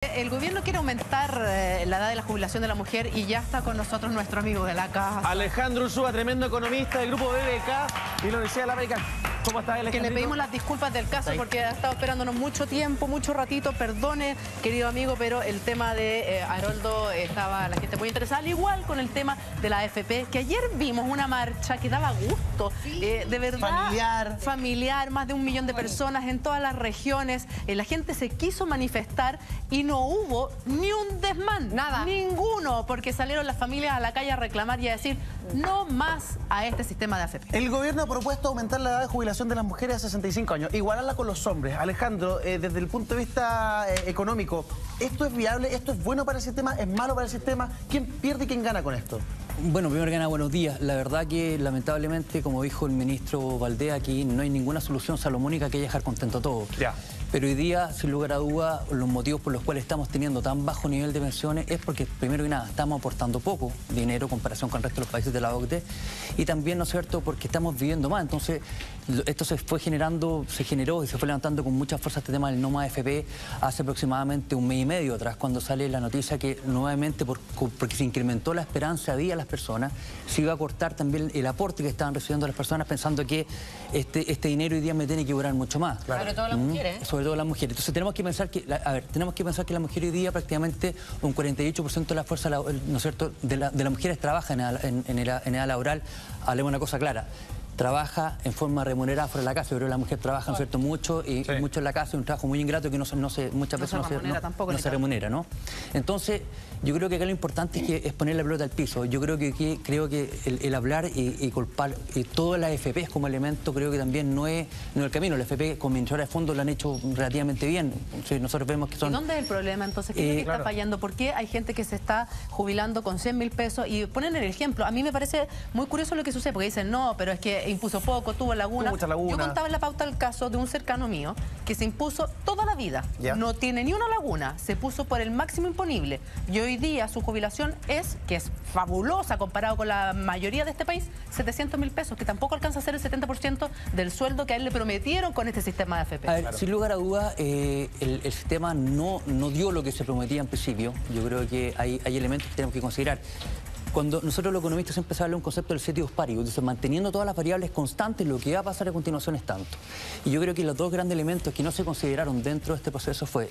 El gobierno quiere aumentar la edad de la jubilación de la mujer y ya está con nosotros nuestro amigo de la casa. Alejandro Ursúa, tremendo economista del grupo BBK y la Universidad de la América. ¿Cómo está, Alejandro? Que le pedimos las disculpas del caso porque ha estado esperándonos mucho tiempo, mucho ratito. Perdone, querido amigo, pero el tema de Haroldo estaba la gente muy interesada. Al igual con el tema de la AFP, que ayer vimos una marcha que daba gusto. Sí. De verdad. Familiar, más de 1 millón de personas en todas las regiones. La gente se quiso manifestar y no hubo ni un desmán. Nada. Ninguno, porque salieron las familias a la calle a reclamar y a decir no más a este sistema de AFP. El gobierno ha propuesto aumentar la edad de jubilación de las mujeres a 65 años, igualarla con los hombres. Alejandro, desde el punto de vista económico, ¿esto es viable? ¿Esto es bueno para el sistema? ¿Es malo para el sistema? ¿Quién pierde y quién gana con esto? Bueno, primero que nada, buenos días. La verdad que lamentablemente, como dijo el ministro Valdés, aquí no hay ninguna solución salomónica que haya dejar contento a todos. Ya. Pero hoy día, sin lugar a duda, los motivos por los cuales estamos teniendo tan bajo nivel de pensiones es porque, primero que nada, estamos aportando poco dinero en comparación con el resto de los países de la OCDE y también, ¿no es cierto?, porque estamos viviendo más. Entonces, esto se generó y se fue levantando con mucha fuerza este tema del no más AFP hace aproximadamente 1 mes y medio atrás, cuando sale la noticia que nuevamente, porque se incrementó la esperanza de vida a las personas, se iba a cortar también el aporte que estaban recibiendo las personas pensando que este dinero hoy día me tiene que durar mucho más. Claro. Sobre todo las mujeres. Sobre todo las mujeres. Entonces tenemos que pensar que, que la mujer hoy día prácticamente un 48% de la fuerza, ¿no es cierto?, de las mujeres trabaja en edad laboral. Hablemos una cosa clara. Trabaja en forma remunerada fuera de la casa. Yo creo que la mujer trabaja, ¿no es cierto?, mucho y sí, mucho en la casa, es un trabajo muy ingrato que muchas veces no se remunera, ¿no? Entonces, yo creo que acá lo importante es poner la pelota al piso. Yo creo que el hablar y culpar todas las AFPs como elemento, creo que también no es el camino. Las AFP con administradores de fondos lo han hecho relativamente bien. Nosotros vemos que son... ¿Y dónde es el problema entonces? ¿Qué es lo que está fallando? ¿Por qué hay gente que se está jubilando con 100.000 pesos? Y ponen el ejemplo. A mí me parece muy curioso lo que sucede, porque dicen, no, pero es que impuso poco, tuvo laguna. Yo contaba en la pauta el caso de un cercano mío que se impuso toda la vida. No tiene ni una laguna, se puso por el máximo imponible. Y hoy día su jubilación que es fabulosa comparado con la mayoría de este país, 700.000 pesos, que tampoco alcanza a ser el 70% del sueldo que a él le prometieron con este sistema de AFP. A ver, sin lugar a dudas, el sistema no dio lo que se prometía en principio. Yo creo que hay elementos que tenemos que considerar. Cuando nosotros los economistas empezamos a hablar de un concepto del ceteris paribus, entonces manteniendo todas las variables constantes, lo que va a pasar a continuación es tanto. Y yo creo que los dos grandes elementos que no se consideraron dentro de este proceso fue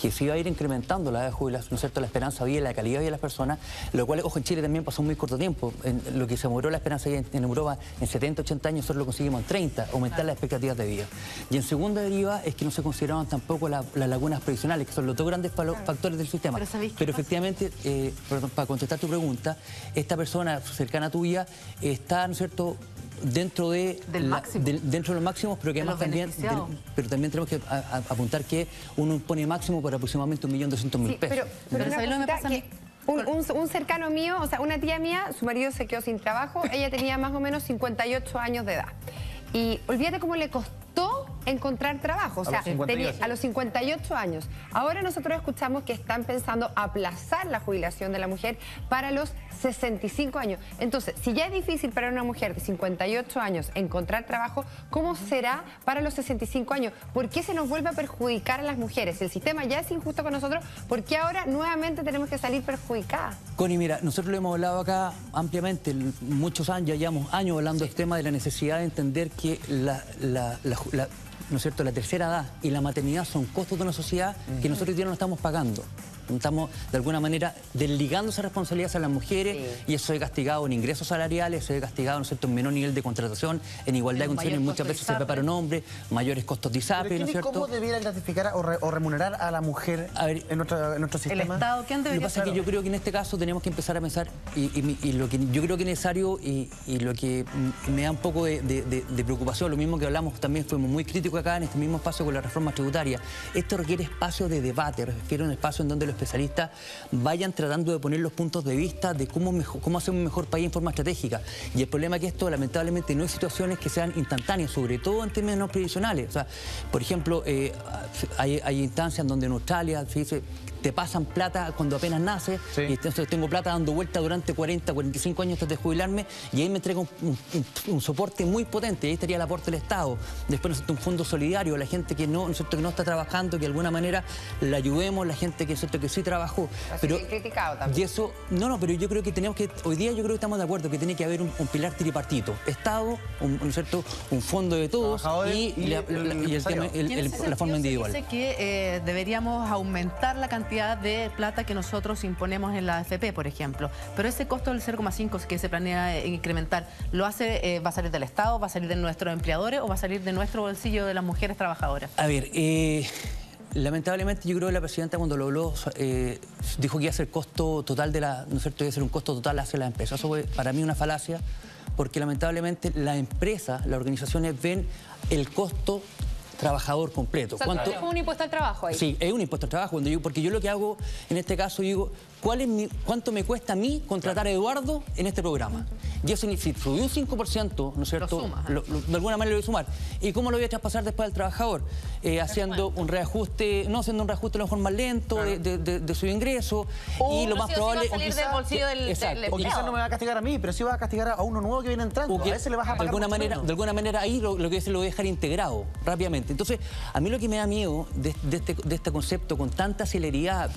que se iba a ir incrementando la edad de jubilación, ¿no es cierto?, la esperanza de vida y la calidad de vida de las personas, lo cual, ojo, en Chile también pasó muy corto tiempo. Lo que se murió la esperanza de vida en Europa en 70, 80 años, nosotros lo conseguimos en 30, aumentar las expectativas de vida. Y en segunda deriva es que no se consideraban tampoco las lagunas previsionales, que son los dos grandes factores del sistema. Pero efectivamente, para contestar tu pregunta, esta persona cercana tuya está, ¿no es cierto?, dentro de los máximos, pero que además también tenemos que apuntar que uno pone máximo por aproximadamente 1.200.000 pesos. Pero ¿sabes lo que me pasa a mí? Un cercano mío, o sea, una tía mía, su marido se quedó sin trabajo, ella tenía más o menos 58 años de edad. Y olvídate cómo le costó encontrar trabajo, o sea, a los 58 años. Ahora nosotros escuchamos que están pensando aplazar la jubilación de la mujer para los 65 años. Entonces, si ya es difícil para una mujer de 58 años encontrar trabajo, ¿cómo será para los 65 años? ¿Por qué se nos vuelve a perjudicar a las mujeres? Si el sistema ya es injusto con nosotros, ¿por qué ahora nuevamente tenemos que salir perjudicadas? Connie, mira, nosotros lo hemos hablado acá ampliamente, muchos años, ya llevamos años hablando del tema de la necesidad de entender que ¿no es cierto?, la tercera edad y la maternidad son costos de una sociedad que nosotros hoy día no estamos pagando. Estamos, de alguna manera, desligando esa responsabilidad a las mujeres y eso es castigado en ingresos salariales, eso es castigado, ¿no es cierto?, en menor nivel de contratación, en igualdad de condiciones, muchas veces se prepara un hombre, mayores costos de ISAPRE, ¿no es cierto? ¿Cómo debiera gratificar o remunerar a la mujer en nuestro sistema? ¿El Estado? ¿Quién debería? Lo que pasa es que yo creo que en este caso tenemos que empezar a pensar, y lo que yo creo que es necesario y lo que me da un poco de preocupación, lo mismo que hablamos, también fuimos muy críticos acá en este mismo espacio con la reforma tributaria. Esto requiere espacio de debate, requiere un espacio en donde los especialistas vayan tratando de poner los puntos de vista de cómo hacer un mejor país en forma estratégica. Y el problema es que esto, lamentablemente, no hay situaciones que sean instantáneas, sobre todo en términos previsionales. O sea, por ejemplo, hay instancias donde en Australia se dice te pasan plata cuando apenas naces, Sí. y entonces tengo plata dando vuelta durante 40, 45 años antes de jubilarme, y ahí me entrega un soporte muy potente, y ahí estaría el aporte del Estado. Después, ¿no es cierto?, un fondo solidario, la gente que no, ¿no es cierto?, que no está trabajando, que de alguna manera la ayudemos, la gente que, ¿no es cierto?, que sí trabajó. Pero criticado también. Y eso, no, pero yo creo que tenemos que, hoy día yo creo que estamos de acuerdo que tiene que haber un pilar tripartito, Estado, ¿no es cierto?, un fondo de todos Trabajadores y el tema, Y en ese la forma sentido individual. se dice que deberíamos aumentar la cantidad de plata que nosotros imponemos en la AFP, por ejemplo. Pero ese costo del 0,5 que se planea incrementar, ¿va a salir del Estado, va a salir de nuestros empleadores o va a salir de nuestro bolsillo de las mujeres trabajadoras? A ver, lamentablemente yo creo que la presidenta cuando lo habló dijo que iba a ser costo total de la, ¿no es cierto?, iba a ser un costo total hacia la empresa. Eso fue para mí una falacia, porque lamentablemente la empresa, las organizaciones ven el costo trabajador completo. O sea, es como un impuesto al trabajo ahí. Sí, es un impuesto al trabajo. Porque yo lo que hago en este caso, digo, ¿cuánto me cuesta a mí contratar a Eduardo en este programa? Y eso, si subí un 5%, ¿no es cierto?, Lo sumas. de alguna manera lo voy a sumar. ¿Y cómo lo voy a traspasar después al trabajador? Haciendo un reajuste, no haciendo un reajuste a lo mejor más lento de su ingreso. O y lo no, más sí o sí va a probable... salir del bolsillo del Exacto. O quizás no me va a castigar a mí, pero sí va a castigar a uno nuevo que viene entrando. O que A ese le vas a de pagar alguna mucho manera, menos. de alguna manera ahí lo que se lo voy a dejar integrado rápidamente. Entonces, a mí lo que me da miedo de este concepto con tanta celeridad,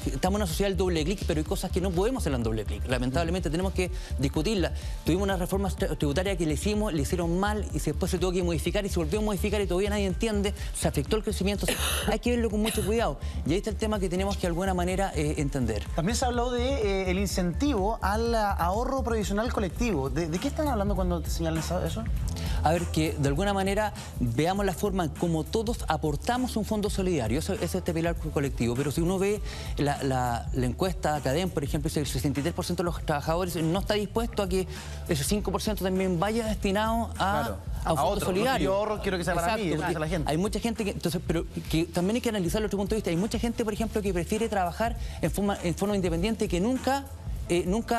estamos en una sociedad del doble clic, pero hay cosas que no podemos hacer en doble clic. Lamentablemente tenemos que discutirla. Tuvimos una reforma tributaria que le hicieron mal y después se tuvo que modificar y se volvió a modificar y todavía nadie entiende, se afectó el crecimiento. Hay que verlo con mucho cuidado. Y ahí está el tema que tenemos que de alguna manera entender. También se habló de el incentivo al ahorro provisional colectivo. ¿De qué están hablando cuando te señalan eso? A ver, que de alguna manera veamos la forma en cómo todos aportamos un fondo solidario. Eso es este pilar colectivo. Pero si uno ve la encuesta de Cadem, por ejemplo, dice que el 63% de los trabajadores no está dispuesto a que ese 5% también vaya destinado a un fondo otro. solidario. Yo ahorro, quiero que sea para mí, Exacto, es lo que dice la gente. Hay mucha gente que, entonces, pero que también hay que analizar el otro punto de vista. Hay mucha gente, por ejemplo, que prefiere trabajar en forma independiente, que nunca,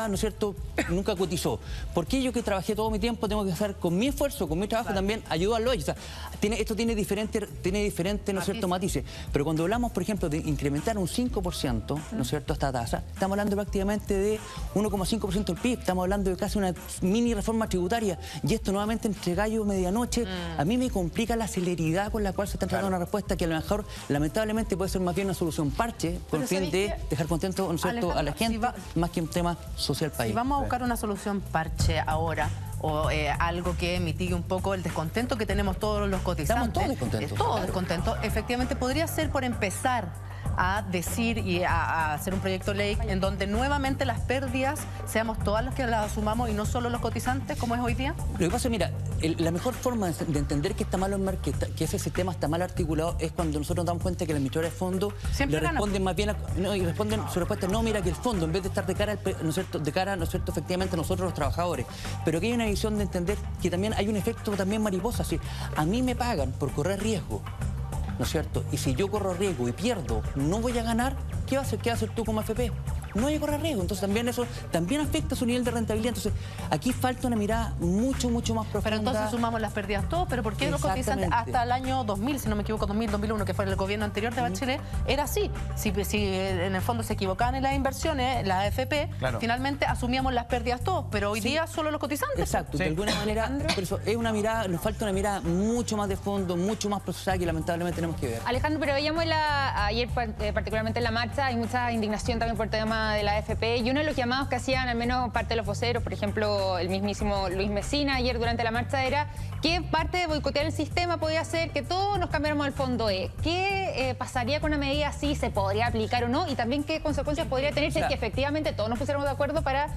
¿no es cierto?, nunca cotizó. ¿Por qué yo, que trabajé todo mi tiempo, tengo que hacer con mi esfuerzo, con mi trabajo también ayudarlo a ellos? O sea, esto tiene diferentes, ¿no es cierto?, matices. Pero cuando hablamos, por ejemplo, de incrementar un 5%, ¿no es cierto?, esta tasa, estamos hablando prácticamente de 1,5% del PIB, estamos hablando de casi una mini reforma tributaria. Y esto nuevamente entre gallo y medianoche, a mí me complica la celeridad con la cual se está tratando una respuesta que a lo mejor, lamentablemente, puede ser más bien una solución parche, con el fin de dejar contento, ¿no es cierto?, a la gente, más que un tema social país. Si vamos a buscar una solución parche ahora, o algo que mitigue un poco el descontento que tenemos todos los cotizantes. Estamos todos descontentos. Todos descontentos. Efectivamente, podría ser por empezar a decir y a hacer un proyecto de ley en donde nuevamente las pérdidas seamos todas las que las asumamos y no solo los cotizantes, como es hoy día. Lo que pasa es, mira, la mejor forma de entender que está mal que ese sistema está mal articulado es cuando nosotros nos damos cuenta que las emisoras de fondo Siempre le ganan. responden más bien y responden su respuesta, no, mira, que el fondo, en vez de estar de cara, ¿no es cierto?, ¿no es cierto?, efectivamente a nosotros los trabajadores. Pero que hay una visión de entender que también hay un efecto también mariposa. Así, a mí me pagan por correr riesgo, ¿no es cierto? Y si yo corro riesgo y pierdo, no voy a ganar, ¿qué vas a hacer tú como AFP? No hay que correr riesgo. Entonces también eso también afecta su nivel de rentabilidad. Entonces aquí falta una mirada mucho más profunda. Pero entonces sumamos las pérdidas todos, pero ¿por qué los cotizantes hasta el año 2000, si no me equivoco, 2000, 2001, que fue el gobierno anterior de Bachelet, era así? Si en el fondo se equivocaban en las inversiones, la AFP, finalmente asumíamos las pérdidas todos, pero hoy día solo los cotizantes. Exacto, de alguna manera, por eso es una mirada, nos falta una mirada mucho más de fondo, mucho más procesada que lamentablemente tenemos que ver. Alejandro, pero veíamos ayer particularmente en la marcha, hay mucha indignación también por el tema de la AFP, y uno de los llamados que hacían al menos parte de los voceros, por ejemplo el mismísimo Luis Mesina ayer durante la marcha, era que parte de boicotear el sistema podía ser que todos nos cambiáramos al fondo E. ¿Qué pasaría con una medida así? ¿Se podría aplicar o no? Y también qué consecuencias podría tener si es que efectivamente todos nos pusiéramos de acuerdo para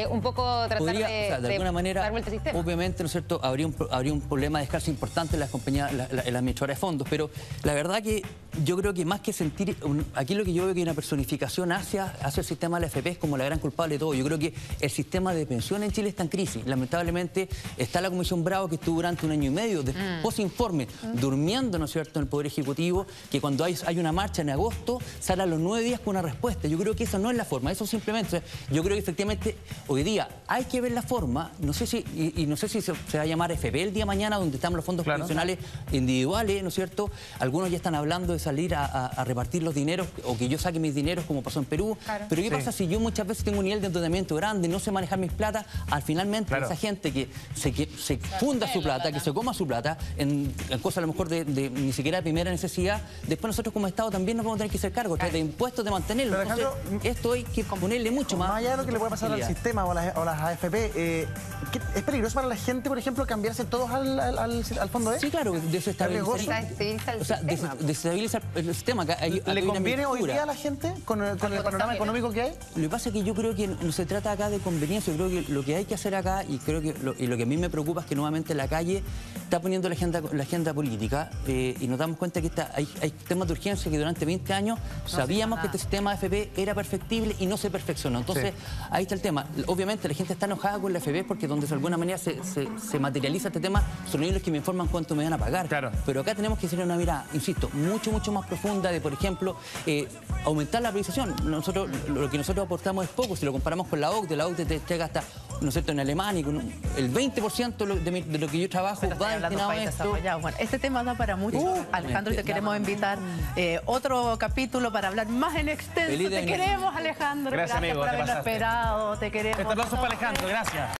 un poco tratar de alguna manera, dar vuelta al sistema. Obviamente, ¿no es cierto?, habría un problema de escasez importante en las compañías, en las administradoras de fondos, pero la verdad que yo creo que más que sentir, aquí lo que yo veo que hay una personificación hacia el sistema de la AFP es como la gran culpable de todo. Yo creo que el sistema de pensión en Chile está en crisis. Lamentablemente está la Comisión Bravo, que estuvo durante un año y medio de posinforme, durmiendo, ¿no es cierto?, en el Poder Ejecutivo, que cuando hay una marcha en agosto, sale a los 9 días con una respuesta. Yo creo que esa no es la forma, eso simplemente, yo creo que efectivamente hoy día hay que ver la forma, no sé si, y no sé si se va a llamar FP el día de mañana, donde están los fondos profesionales individuales, ¿no es cierto? Algunos ya están hablando de salir a repartir los dineros o que yo saque mis dineros como pasó en Perú. Claro. Pero ¿qué pasa si yo muchas veces tengo un nivel de endeudamiento grande, no sé manejar mis plata? Finalmente Claro. esa gente que se funda su plata, que se coma su plata en cosas a lo mejor de ni siquiera de primera necesidad, después nosotros como Estado también nos vamos a tener que hacer cargo de impuestos de mantenerlo. Pero, Entonces, esto hay que ponerle mucho más. Más allá de lo que le puede pasar al sistema o a las AFP, ¿es peligroso para la gente, por ejemplo, cambiarse todos al fondo E? Sí, claro, Desestabiliza el sistema. desestabiliza el sistema. ¿Le conviene hoy día a la gente con el panorama económico que hay? Lo que pasa es que yo creo que no se trata acá de conveniencia. Yo creo que lo que hay que hacer acá, y creo que lo que a mí me preocupa es que nuevamente la calle está poniendo la agenda política y nos damos cuenta que hay temas de urgencia que durante 20 años sabíamos que este sistema AFP era perfectible y no se perfeccionó. Entonces, ahí está el tema. Obviamente la gente está enojada con la AFP porque donde de alguna manera se materializa este tema son ellos los que me informan cuánto me van a pagar. Claro. Pero acá tenemos que hacer una mirada, insisto, mucho más profunda de, por ejemplo, aumentar la priorización. Lo que nosotros aportamos es poco, si lo comparamos con la OCDE te llega hasta, ¿no es cierto?, en Alemania, con el 20% de lo que yo trabajo va destinado a esto. Bueno, este tema da para mucho, Alejandro, y te queremos invitar otro capítulo para hablar más en extenso. Te queremos, Alejandro. Gracias, amigo, por te haberlo pasaste. esperado. Te queremos. Este aplauso para Alejandro, gracias.